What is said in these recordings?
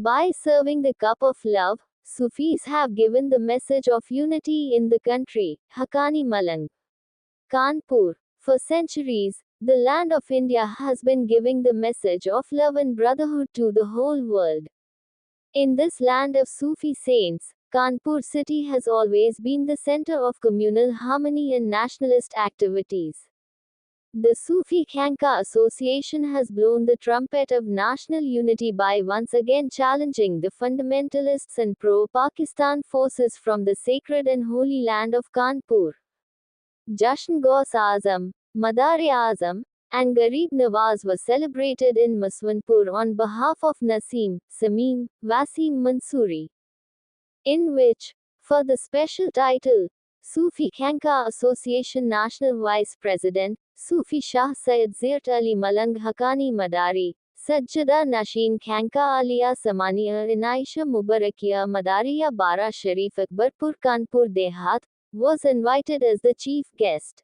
By serving the cup of love, Sufis have given the message of unity in the country. Haqqani Malang. Kanpur. For centuries, the land of India has been giving the message of love and brotherhood to the whole world. In this land of Sufi saints, Kanpur city has always been the center of communal harmony and nationalist activities. The Sufi Khanqa Association has blown the trumpet of national unity by once again challenging the fundamentalists and pro-Pakistan forces from the sacred and holy land of Kanpur. Jashan Gaus Azam, Madar-e-Azam, and Garib Nawaz were celebrated in Maswanpur on behalf of Naseem, Sameem, Wasim Mansoori. In which, for the special title, Sufi Khanqa Association National Vice President, Sufi Shah Syed Zirt Ali Malang Haqqani Madari, Sajjada Nasheen Khanqa Aliya Samaniya Inaisha Mubarakiya Madariya Bara Sharif Akbarpur Kanpur Dehat, was invited as the chief guest.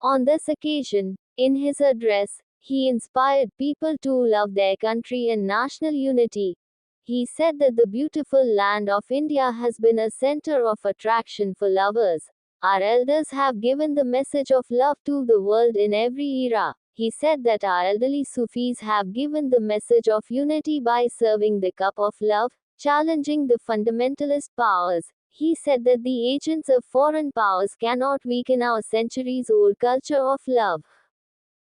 On this occasion, in his address, he inspired people to love their country and national unity. He said that the beautiful land of India has been a center of attraction for lovers. Our elders have given the message of love to the world in every era. He said that our elderly Sufis have given the message of unity by serving the cup of love, challenging the fundamentalist powers. He said that the agents of foreign powers cannot weaken our centuries-old culture of love.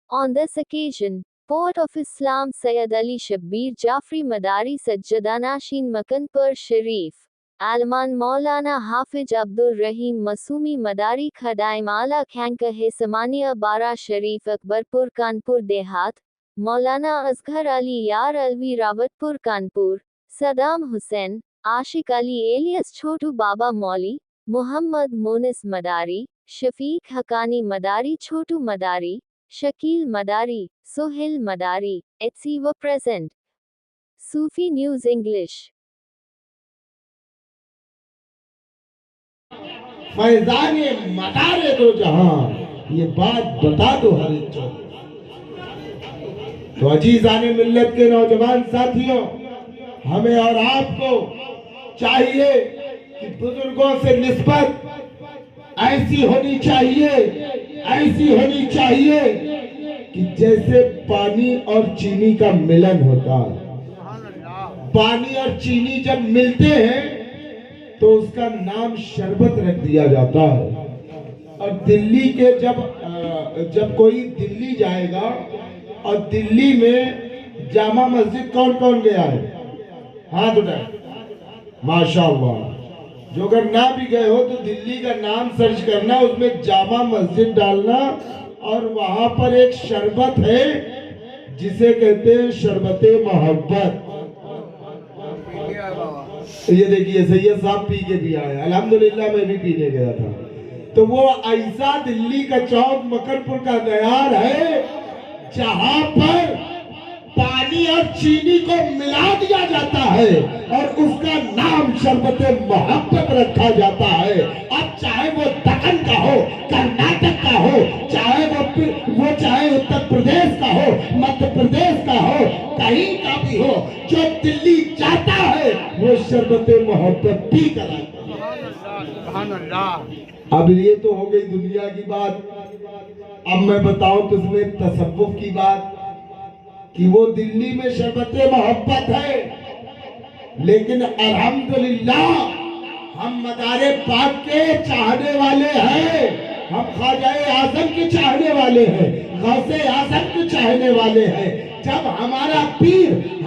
On this occasion, poet of Islam Sayyid Ali Shabbir Jafri Madari Sajjadanashin Makanpur Sharif, Alman Maulana Hafiz Abdul Rahim Masumi Madari Khadaim Ala Khanqa Hai Samaniya Bara Sharif Akbarpur Kanpur Dehat, Maulana Asghar Ali Yar Alvi Rawatpur Kanpur, Saddam Hussain, Ashik Ali alias Chotu Baba Mauli, Muhammad Monis Madari, Shafiq Haqqani Madari Chotu Madari, Shakil Madari, Sohail Madari, etc. were present. Sufi News English. फैजाने मदारे दो जहां, ये बात बता दो हर एक को। तो अजीजाने मिल्लत के नौजवान साथियों, हमें और आपको चाहिए कि बुजुर्गों से निस्बत ऐसी होनी चाहिए कि जैसे पानी और चीनी का मिलन होता है। पानी और चीनी जब मिलते हैं तो उसका नाम शरबत रख दिया जाता है। और दिल्ली के जब कोई दिल्ली जाएगा और दिल्ली में जामा मस्जिद कौन कौन गया है? हाथ उठाए, माशाअल्लाह। जो अगर ना भी गए हो तो दिल्ली का नाम सर्च करना, उसमें जामा मस्जिद डालना और वहां पर एक शरबत है जिसे कहते हैं शरबते मोहब्बत। ये देखिए सैयद साहब पी के भी आए, अल्हम्दुलिल्लाह मैं भी पीने गया था। तो वो ऐसा दिल्ली का चौक मकरपुर का दयार है जहां पर पानी और चीनी को मिला दिया जाता है और उसका नाम शरबते मोहब्बत रखा जाता है। अब चाहे वो दक्कन का हो, कर्नाटक का हो, चाहे उत्तर प्रदेश का हो, मध्य प्रदेश का हो, कहीं का भी हो, जो दिल्ली जाता है वो शरबते मोहब्बत पी कर आता है। अब ये तो हो गई दुनिया की बात। अब मैं बताऊं तुझमें तसव्वुफ की बात कि वो दिल्ली में शरबते मोहब्बत है, लेकिन अल्हम्दुलिल्लाह हम मदारे पाक के चाहने वाले हैं, हम ख्वाजाए आजम के चाहने वाले हैं, गौसे आजम के चाहने वाले हैं। जब हमारा पीर